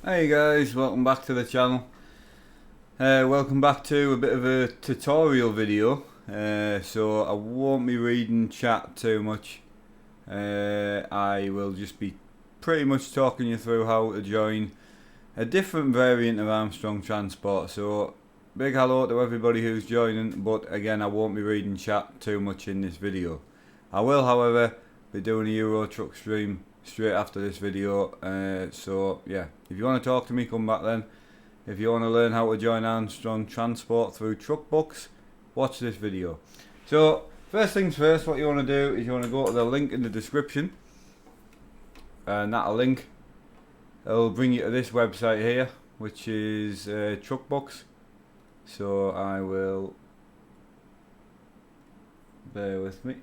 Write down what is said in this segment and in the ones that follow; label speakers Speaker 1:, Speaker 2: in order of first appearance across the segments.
Speaker 1: Hey guys, welcome back to the channel. Welcome back to a bit of a tutorial video. So I won't be reading chat too much. I will just be pretty much talking you through how to join a different variant of Armstrong Transport. So big hello to everybody who's joining, but again I won't be reading chat too much in this video. I will however be doing a Euro truck stream straight after this video, so yeah, if you want to talk to me, come back then. If you want to learn how to join Armstrong Transport through Trucksbook, watch this video. So first things first, what you want to do is you want to go to the link in the description, and that link will bring you to this website here, which is Trucksbook. So I will, bear with me.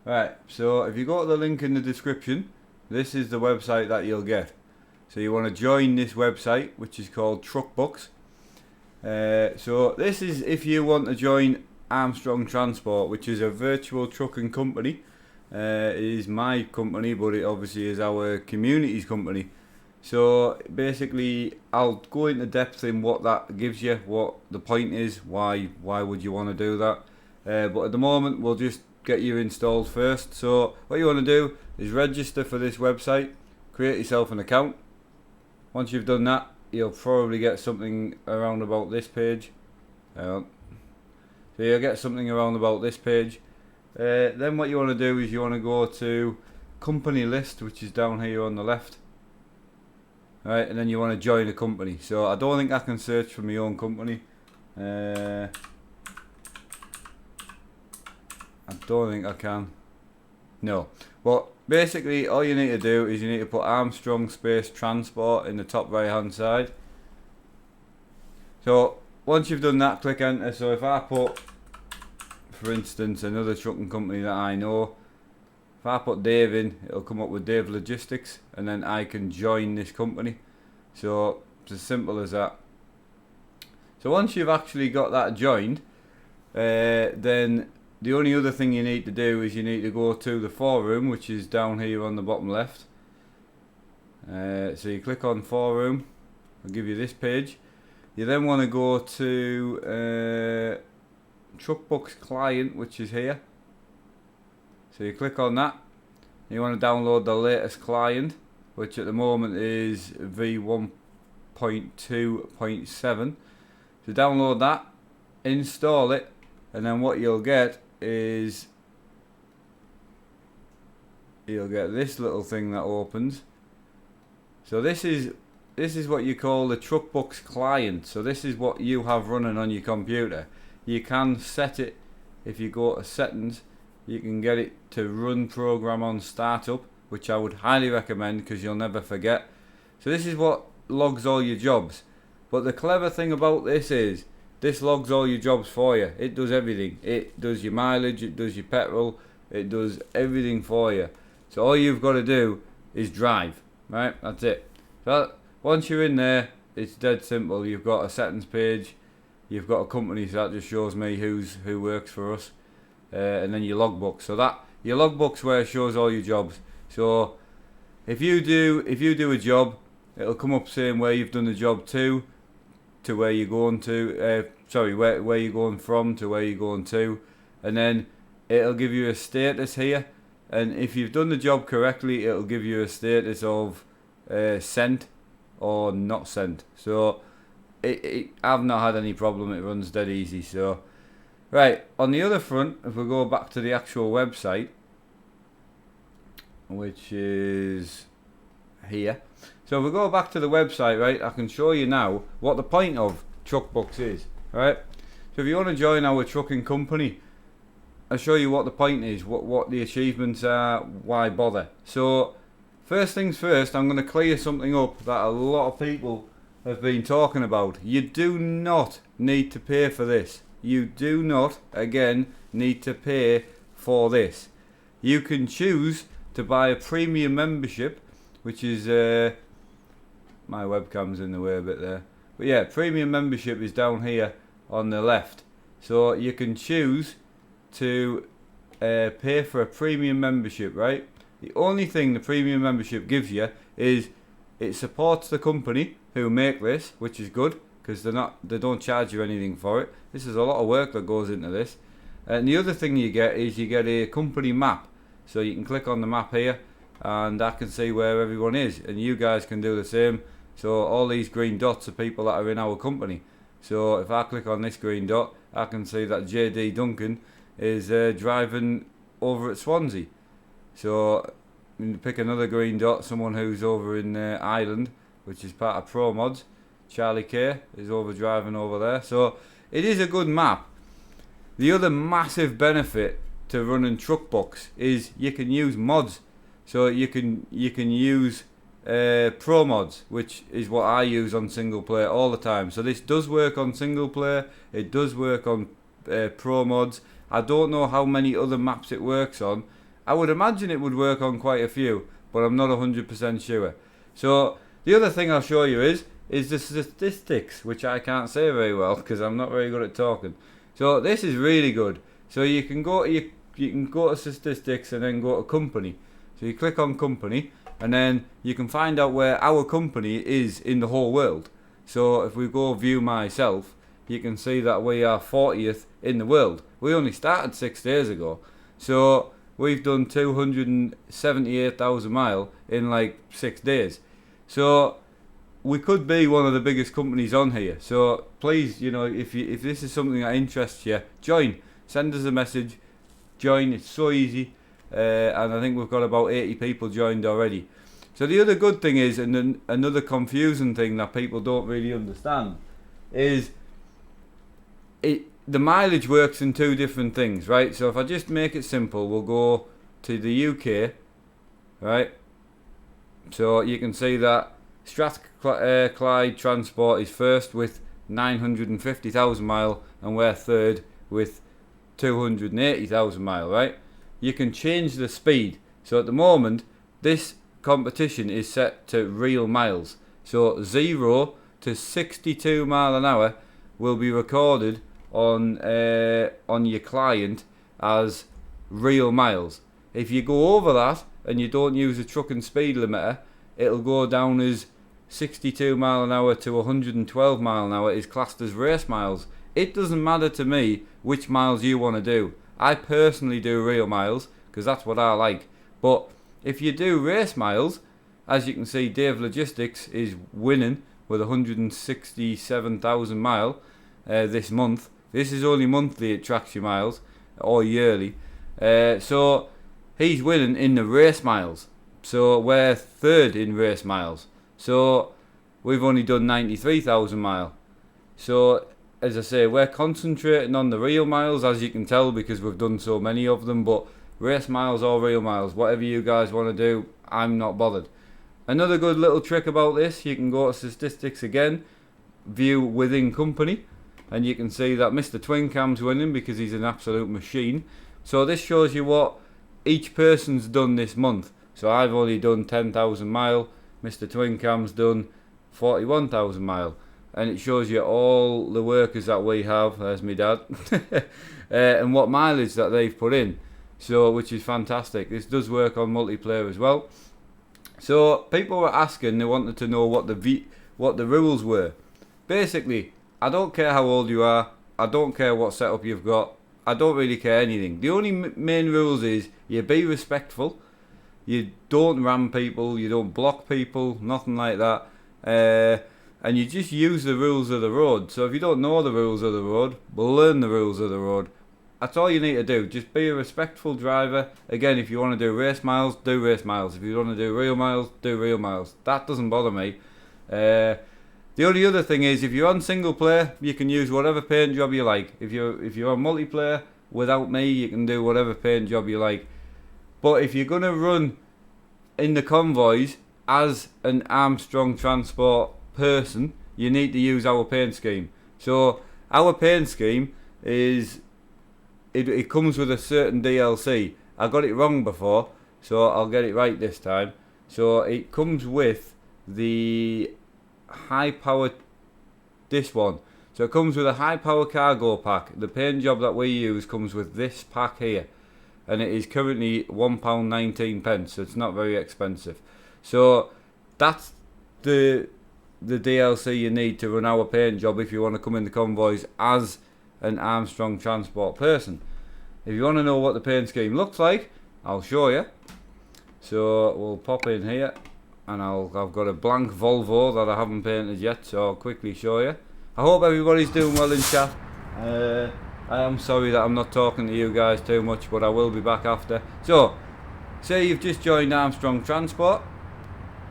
Speaker 1: Right, so if you go to the link in the description, this is the website that you'll get. So you want to join this website, which is called Trucksbook. So this is if you want to join Armstrong Transport, which is a virtual trucking company. It is my company, but it obviously is our community's company. So basically, I'll go into depth in what that gives you, what the point is, why would you want to do that. But at the moment, we'll just get you installed first. So what you want to do is register for this website, create yourself an account. Once you've done that, you'll probably get something around about this page. So you'll get something around about this page. Then what you want to do is you want to go to company list, which is down here on the left. Right, and then you want to join a company. So I don't think I can search for my own company. I don't think I can. No. Well, basically all you need to do is you need to put Armstrong space transport in the top right hand side. So once you've done that, click enter. So if I put, for instance, another trucking company that I know, if I put Dave in, it'll come up with Dave Logistics, and then I can join this company. So it's as simple as that. So once you've actually got that joined, then the only other thing you need to do is you need to go to the forum, which is down here on the bottom left. So you click on forum, it'll give you this page. You then want to go to Trucksbook client, which is here. So you click on that. You want to download the latest client, which at the moment is v1.2.7. So download that, install it, and then what you'll get is you'll get this little thing that opens. So this is what you call the Trucksbook client. So this is what you have running on your computer. You can set it, if you go to settings, you can get it to run program on startup, which I would highly recommend because you'll never forget. So this is what logs all your jobs. But the clever thing about this is this logs all your jobs for you. It does everything. It does your mileage, it does your petrol, it does everything for you. So all you've got to do is drive, right? That's it. So once you're in there, it's dead simple. You've got a settings page, you've got a company, so that just shows me who works for us, and then your logbook. So that your logbook's where it shows all your jobs. So if you do a job, it'll come up saying where you've done the job to where you're going to, where you're going from to where you're going to, and then it'll give you a status here, and if you've done the job correctly, it'll give you a status of sent or not sent. So I've not had any problem, it runs dead easy. So right, on the other front, if we go back to the actual website, which is here. So if we go back to the website, right, I can show you now what the point of Trucksbook is, right? So if you want to join our trucking company, I'll show you what the point is, what the achievements are, why bother. So first things first, I'm going to clear something up that a lot of people have been talking about. You do not need to pay for this. You do not, again, need to pay for this. You can choose to buy a premium membership, which is my webcam's in the way a bit there, but yeah, premium membership is down here on the left. So you can choose to pay for a premium membership, right? The only thing the premium membership gives you is it supports the company who make this, which is good because they don't charge you anything for it. This is a lot of work that goes into this. And the other thing you get is you get a company map. So you can click on the map here and I can see where everyone is, and you guys can do the same. So all these green dots are people that are in our company. So if I click on this green dot, I can see that JD Duncan is driving over at Swansea. So pick another green dot, someone who's over in Ireland, which is part of Pro Mods. Charlie K is over driving over there. So it is a good map. The other massive benefit to running Trucksbook is you can use mods. So you can use Pro Mods, which is what I use on single player all the time. So this does work on single player. It does work on Pro Mods. I don't know how many other maps it works on. I would imagine it would work on quite a few, but I'm not 100% sure. So the other thing I'll show you is the statistics, which I can't say very well because I'm not very good at talking. So this is really good. So you can go to statistics and then go to company. So you click on company and then you can find out where our company is in the whole world. So if we go view myself, you can see that we are 40th in the world. We only started 6 days ago. So we've done 278,000 miles in like 6 days. So we could be one of the biggest companies on here. So please, if this is something that interests you, join. Send us a message. Join. It's so easy. And I think we've got about 80 people joined already. So the other good thing is, and another confusing thing that people don't really understand, is the mileage works in two different things, right? So if I just make it simple, we'll go to the UK, right? So you can see that Strathclyde Transport is first with 950,000 miles, and we're third with 280,000 miles, right? You can change the speed. So at the moment, this competition is set to real miles. So 0 to 62 mile an hour will be recorded on your client as real miles. If you go over that and you don't use a trucking speed limiter, it'll go down as 62 mile an hour to 112 mile an hour is classed as race miles. It doesn't matter to me which miles you want to do. I personally do real miles because that's what I like. But if you do race miles, as you can see, Dave Logistics is winning with 167,000 mile this month. This is only monthly, it tracks your miles, or yearly. So he's winning in the race miles. So we're third in race miles. So we've only done 93,000 mile. So as I say, we're concentrating on the real miles, as you can tell, because we've done so many of them. But race miles or real miles, whatever you guys want to do, I'm not bothered. Another good little trick about this, you can go to statistics again, view within company, and you can see that Mr. Twincam's winning because he's an absolute machine. So this shows you what each person's done this month. So I've only done 10,000 mile, Mr. Twincam's done 41,000 mile. And it shows you all the workers that we have, there's my dad, and what mileage that they've put in. So, which is fantastic. This does work on multiplayer as well. So people were asking, they wanted to know what the rules were. Basically, I don't care how old you are, I don't care what setup you've got, I don't really care anything. The only main rules is you be respectful, you don't ram people, you don't block people, nothing like that, and you just use the rules of the road. So if you don't know the rules of the road, learn the rules of the road. That's all you need to do. Just be a respectful driver. Again, if you want to do race miles, do race miles. If you want to do real miles, do real miles. That doesn't bother me. The only other thing is, if you're on single player, you can use whatever paint job you like. If you're on multiplayer, without me, you can do whatever paint job you like. But if you're gonna run in the convoys as an Armstrong Transport person, you need to use our paint scheme. So our paint scheme is it comes with a certain DLC. I got it wrong before, so I'll get it right this time. So it comes with the high power, this one. So it comes with a high power cargo pack. The paint job that we use comes with this pack here, and it is currently £1.19, so it's not very expensive. So that's the DLC you need to run our paint job if you want to come in the convoys as an Armstrong transport person. If you want to know what the paint scheme looks like, I'll show you. So we'll pop in here, and I've got a blank Volvo that I haven't painted yet, so I'll quickly show you. I hope everybody's doing well in chat. I am sorry that I'm not talking to you guys too much, but I will be back after. So, say you've just joined Armstrong Transport,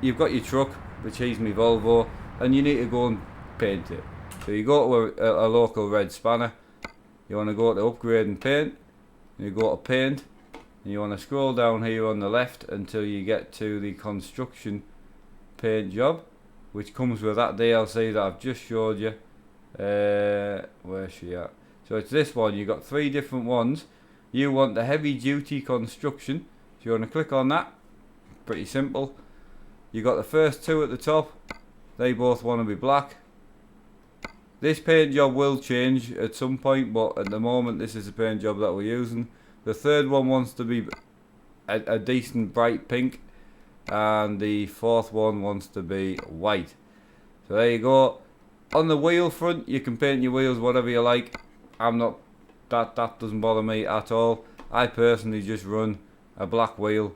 Speaker 1: you've got your truck, which is my Volvo, and you need to go and paint it. So you go to a local red spanner, you want to go to upgrade and paint, and you go to paint, and you want to scroll down here on the left until you get to the construction paint job, which comes with that DLC that I've just showed you. Where's she at? So it's this one. You got 3 different ones. You want the heavy duty construction, so you want to click on that. Pretty simple. You got the first 2 at the top, they both want to be black. This paint job will change at some point, but at the moment this is the paint job that we're using. The third one wants to be a decent bright pink, and the 4th one wants to be white. So there you go. On the wheel front, you can paint your wheels whatever you like. I'm not, that doesn't bother me at all. I personally just run a black wheel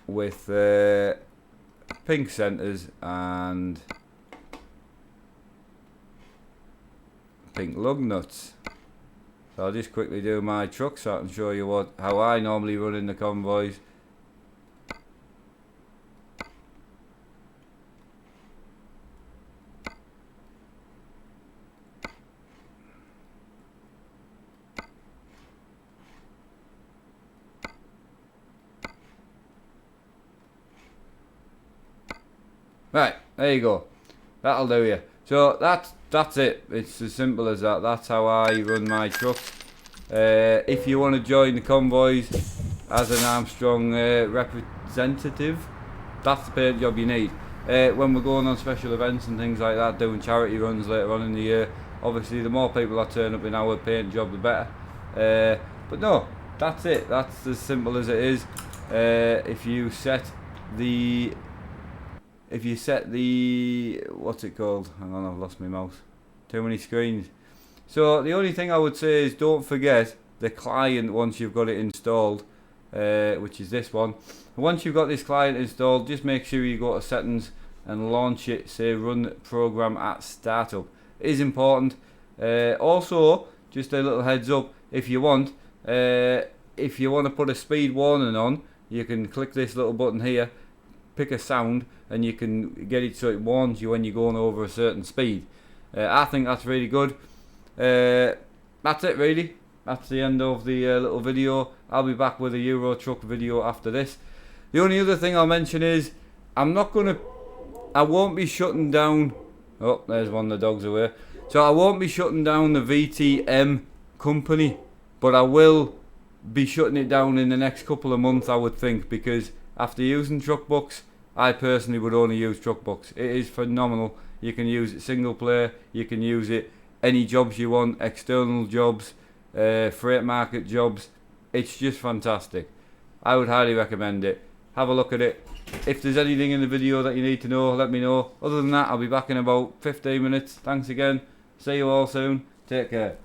Speaker 1: with pink centres and pink lug nuts. So I'll just quickly do my truck so I can show you how I normally run in the convoys. Right, there you go. That'll do you. So that's it. It's as simple as that. That's how I run my truck. If you want to join the convoys as an Armstrong representative, that's the paint job you need. When we're going on special events and things like that, doing charity runs later on in the year, obviously the more people that turn up in our paint job, the better. But no, that's it. That's as simple as it is. If you set the what's it called? Hang on, I've lost my mouse. Too many screens. So the only thing I would say is don't forget the client once you've got it installed, which is this one. Once you've got this client installed, just make sure you go to settings and launch it. Say run program at startup. It is important. Also, just a little heads up, if you want to put a speed warning on, you can click this little button here, pick a sound, and you can get it so it warns you when you're going over a certain speed. I think that's really good. That's it really. That's the end of the little video. I'll be back with a Euro truck video after this. The only other thing I'll mention is I won't be shutting down. Oh, there's one of the dogs away. So I won't be shutting down the VTM company, but I will be shutting it down in the next couple of months, I would think, because after using Trucksbook, I personally would only use Trucksbook. It is phenomenal. You can use it single player, you can use it any jobs you want, external jobs, freight market jobs. It's just fantastic. I would highly recommend it. Have a look at it. If there's anything in the video that you need to know, let me know. Other than that, I'll be back in about 15 minutes. Thanks again. See you all soon. Take care.